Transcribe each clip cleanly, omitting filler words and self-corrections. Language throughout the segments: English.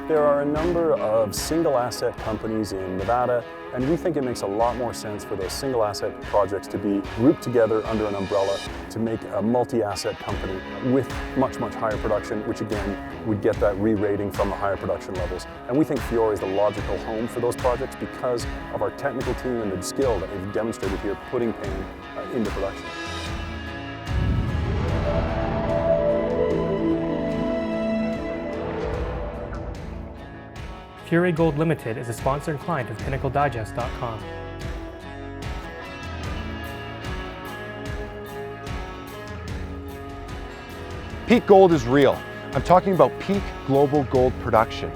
There are a number of single asset companies in Nevada, and we think it makes a lot more sense for those single asset projects to be grouped together under an umbrella to make a multi-asset company with much, much higher production, which again would get that re-rating from the higher production levels. And we think Fiore is the logical home for those projects because of our technical team and the skill that we've demonstrated here putting pan into production. Fiore Gold Limited is a sponsored client of PinnacleDigest.com. Peak gold is real. I'm talking about peak global gold production.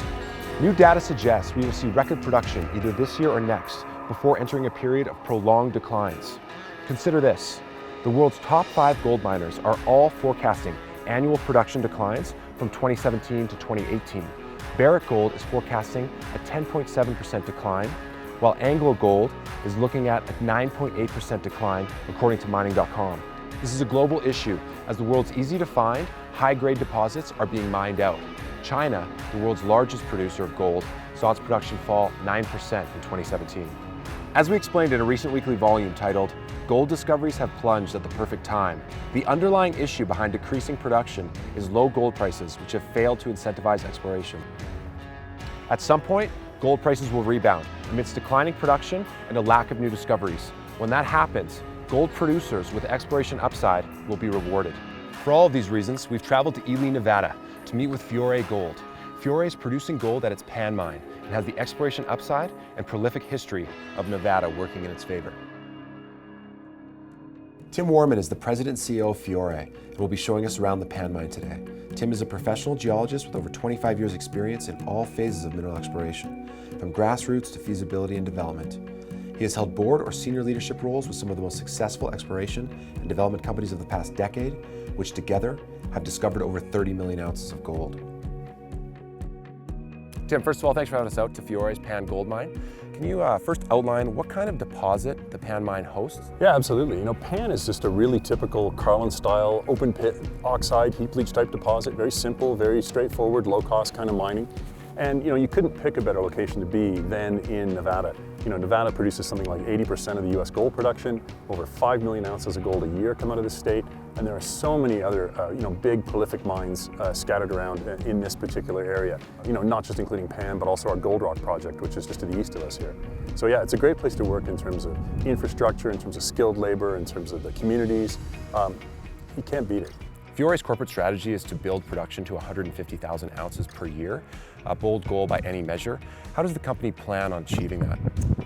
New data suggests we will see record production either this year or next before entering a period of prolonged declines. Consider this. The world's top 5 gold miners are all forecasting annual production declines from 2017 to 2018. Barrick Gold is forecasting a 10.7% decline, while Anglo Gold is looking at a 9.8% decline, according to mining.com. This is a global issue as the world's easy-to-find, high-grade deposits are being mined out. China, the world's largest producer of gold, saw its production fall 9% in 2017. As we explained in a recent weekly volume titled, "Gold Discoveries Have Plunged at the Perfect Time," the underlying issue behind decreasing production is low gold prices, which have failed to incentivize exploration. At some point, gold prices will rebound amidst declining production and a lack of new discoveries. When that happens, gold producers with exploration upside will be rewarded. For all of these reasons, we've traveled to Ely, Nevada to meet with Fiore Gold. Fiore is producing gold at its Pan mine and has the exploration upside and prolific history of Nevada working in its favor. Tim Warman is the president and CEO of Fiore and will be showing us around the Pan mine today. Tim is a professional geologist with over 25 years experience in all phases of mineral exploration, from grassroots to feasibility and development. He has held board or senior leadership roles with some of the most successful exploration and development companies of the past decade, which together have discovered over 30 million ounces of gold. Tim, first of all, thanks for having us out to Fiore's Pan gold mine. Can you first outline what kind of deposit the Pan mine hosts? Yeah, absolutely. You know, Pan is just a really typical Carlin-style open pit oxide heap leach type deposit. Very simple, very straightforward, low cost kind of mining. And you know, you couldn't pick a better location to be than in Nevada. You know, Nevada produces something like 80% of the US gold production, over 5 million ounces of gold a year come out of the state, and there are so many other you know, big prolific mines scattered around in this particular area. You know, not just including Pan, but also our Gold Rock project, which is just to the east of us here. So yeah, it's a great place to work in terms of infrastructure, in terms of skilled labor, in terms of the communities. You can't beat it. Fiore's corporate strategy is to build production to 150,000 ounces per year, a bold goal by any measure. How does the company plan on achieving that?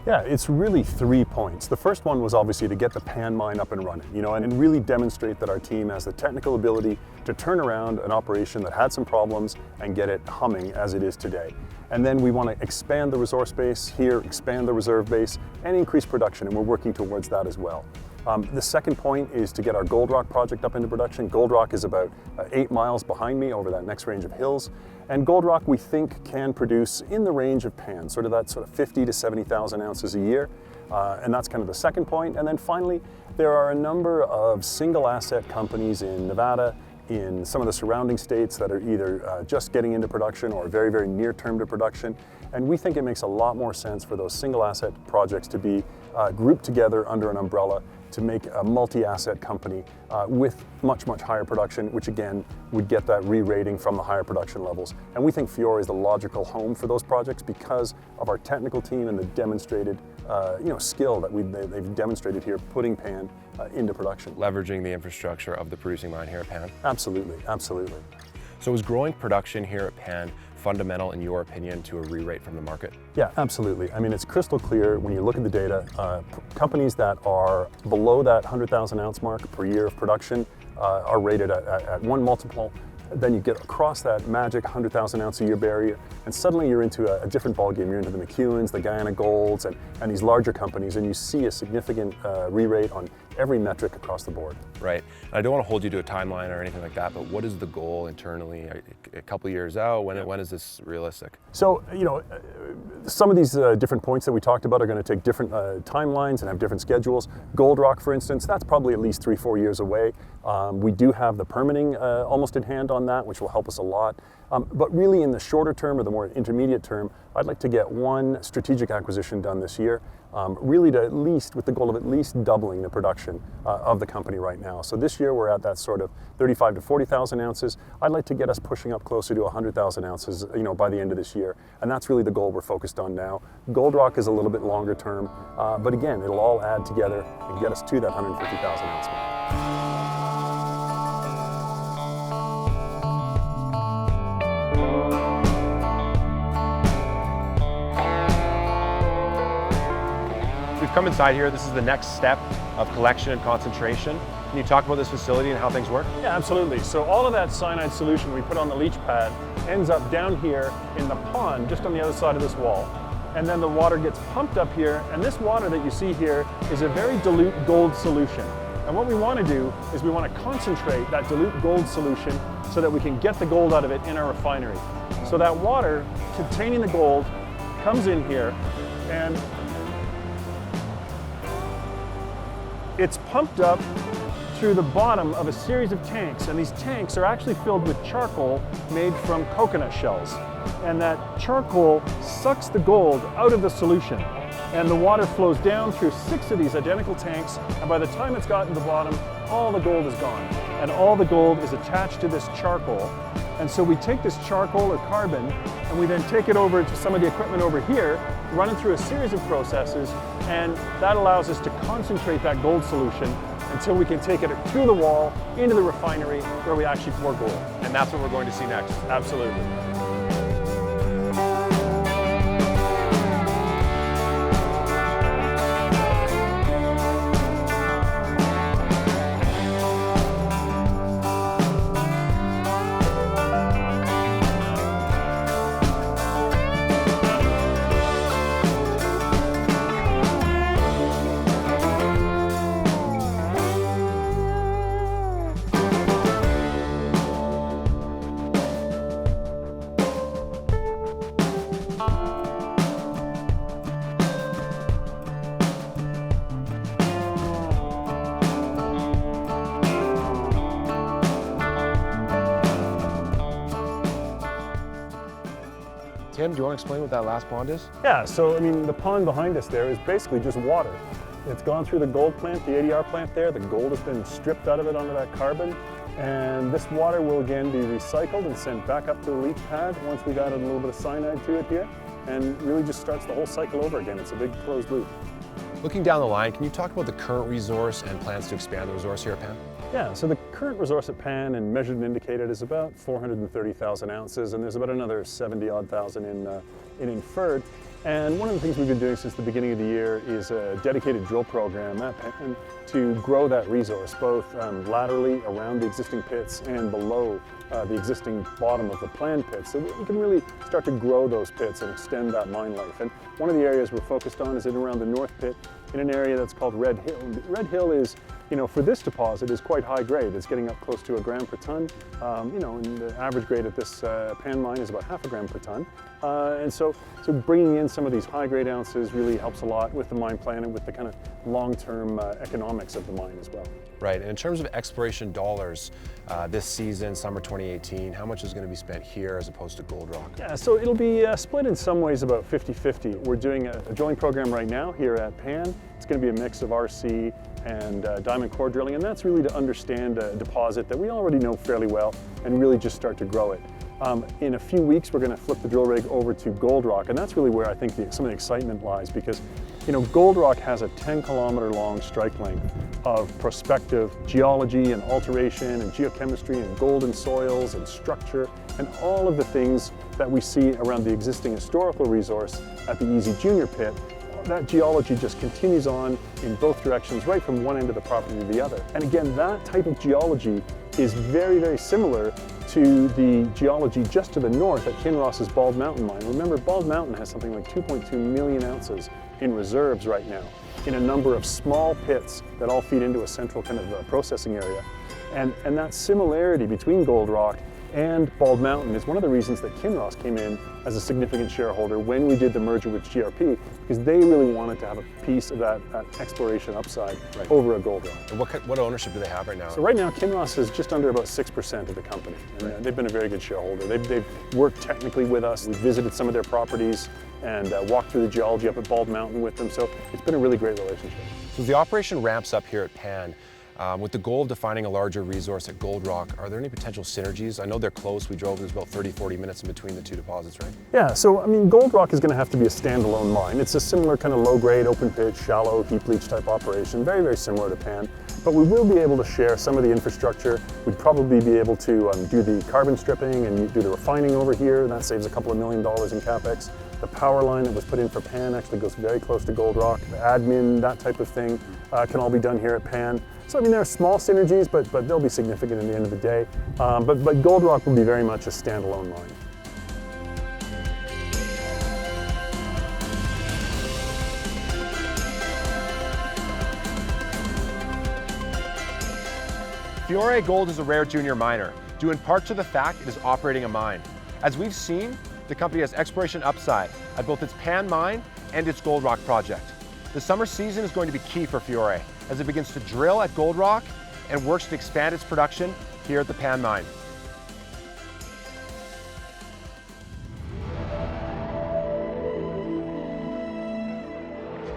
Yeah, it's really 3 points. The first one was obviously to get the Pan mine up and running, you know, and really demonstrate that our team has the technical ability to turn around an operation that had some problems and get it humming as it is today. And then we want to expand the resource base here, expand the reserve base, and increase production, and we're working towards that as well. The second point is to get our Gold Rock project up into production. Gold Rock is about 8 miles behind me over that next range of hills. And Gold Rock, we think, can produce in the range of Pan, sort of 50 to 70,000 ounces a year. And that's kind of the second point. And then finally, there are a number of single asset companies in Nevada, in some of the surrounding states that are either just getting into production or very, very near term to production. And we think it makes a lot more sense for those single asset projects to be grouped together under an umbrella to make a multi-asset company with much, much higher production, which again would get that re-rating from the higher production levels. And we think Fiore is the logical home for those projects because of our technical team and the demonstrated you know, skill that they've demonstrated here putting Pan into production. Leveraging the infrastructure of the producing mine here at Pan? Absolutely, absolutely. So is growing production here at Pan fundamental, in your opinion, to a re-rate from the market? Yeah, absolutely. I mean, it's crystal clear when you look at the data. Companies that are below that 100,000 ounce mark per year of production are rated at 1 multiple. Then you get across that magic 100,000 ounce a year barrier, and suddenly you're into a different ballgame. You're into the McEwens, the Guyana Golds, and these larger companies, and you see a significant re-rate on every metric across the board. Right. And I don't want to hold you to a timeline or anything like that, but what is the goal internally? A couple years out? When is this realistic? So, some of these different points that we talked about are going to take different timelines and have different schedules. Gold Rock, for instance, that's probably at least 3-4 years away. We do have the permitting almost in hand on that, which will help us a lot. But really in the shorter term or the more intermediate term, I'd like to get one strategic acquisition done this year, really to at least, with the goal of at least doubling the production of the company right now. So this year we're at that sort of 35 to 40,000 ounces. I'd like to get us pushing up closer to 100,000 ounces, by the end of this year. And that's really the goal we're focused on now. Gold Rock is a little bit longer term, but again, it'll all add together and get us to that 150,000 ounce mark. We've come inside here. This is the next step of collection and concentration. Can you talk about this facility and how things work? Yeah, absolutely. So all of that cyanide solution we put on the leach pad ends up down here in the pond just on the other side of this wall. And then the water gets pumped up here, and this water that you see here is a very dilute gold solution. And what we want to do is we want to concentrate that dilute gold solution so that we can get the gold out of it in our refinery. So that water containing the gold comes in here and it's pumped up through the bottom of a series of tanks, and these tanks are actually filled with charcoal made from coconut shells. And that charcoal sucks the gold out of the solution. And the water flows down through 6 of these identical tanks, and by the time it's gotten to the bottom, all the gold is gone. And all the gold is attached to this charcoal. And so we take this charcoal or carbon, and we then take it over to some of the equipment over here, run it through a series of processes, and that allows us to concentrate that gold solution until we can take it through the wall into the refinery where we actually pour gold. And that's what we're going to see next. Absolutely. Tim, do you want to explain what that last pond is? Yeah, so the pond behind us there is basically just water. It's gone through the gold plant, the ADR plant there. The gold has been stripped out of it onto that carbon. And this water will again be recycled and sent back up to the leach pad once we've added a little bit of cyanide to it here. And really just starts the whole cycle over again. It's a big closed loop. Looking down the line, can you talk about the current resource and plans to expand the resource here at Pan? Yeah, so the current resource at Pan and measured and indicated is about 430,000 ounces, and there's about another 70-odd thousand in inferred. And one of the things we've been doing since the beginning of the year is a dedicated drill program at Pan to grow that resource, both laterally around the existing pits and below the existing bottom of the planned pits, so that we can really start to grow those pits and extend that mine life. And one of the areas we're focused on is in around the north pit in an area that's called Red Hill. Red Hill is, for this deposit is quite high grade. It's getting up close to 1 gram per ton. And the average grade at this Pan mine is about 0.5 gram per ton. And so bringing in some of these high grade ounces really helps a lot with the mine plan and with the kind of long-term economics of the mine as well. Right, and in terms of exploration dollars this season, summer 2018, how much is going to be spent here as opposed to Gold Rock? Yeah, so it'll be split in some ways about 50-50. We're doing a drilling program right now here at Pan. It's going to be a mix of RC and diamond core drilling, and that's really to understand a deposit that we already know fairly well and really just start to grow it. In a few weeks, we're going to flip the drill rig over to Gold Rock, and that's really where I think some of the excitement lies, because Gold Rock has a 10-kilometer long strike length of prospective geology and alteration and geochemistry and golden soils and structure and all of the things that we see around the existing historical resource at the Easy Junior pit. That geology just continues on in both directions, right from one end of the property to the other. And again, that type of geology is very, very similar to the geology just to the north at Kinross's Bald Mountain mine. Remember, Bald Mountain has something like 2.2 million ounces in reserves right now in a number of small pits that all feed into a central kind of processing area. And that similarity between Gold Rock and Bald Mountain is one of the reasons that Kinross came in as a significant shareholder when we did the merger with GRP, because they really wanted to have a piece of that exploration upside over a Gold Rock. And what ownership do they have right now? So right now, Kinross is just under about 6% of the company. And they've been a very good shareholder. They've worked technically with us. We've visited some of their properties and walked through the geology up at Bald Mountain with them. So it's been a really great relationship. So as the operation ramps up here at Pan, with the goal of defining a larger resource at Gold Rock, are there any potential synergies? I know they're close. We drove, there's about 30-40 minutes in between the two deposits, right? Yeah, so I mean, Gold Rock is going to have to be a standalone mine. It's a similar kind of low-grade, open pit, shallow, heap leach type operation, very, very similar to Pan. But we will be able to share some of the infrastructure. We'd probably be able to do the carbon stripping and do the refining over here. That saves a couple of $1 million in CapEx. The power line that was put in for Pan actually goes very close to Gold Rock. The admin, that type of thing, can all be done here at Pan. So I mean, there are small synergies, but they'll be significant in the end of the day. But Gold Rock will be very much a standalone mine. Fiore Gold is a rare junior miner, due in part to the fact it is operating a mine. As we've seen, the company has exploration upside at both its Pan mine and its Gold Rock project. The summer season is going to be key for Fiore as it begins to drill at Gold Rock and works to expand its production here at the Pan mine.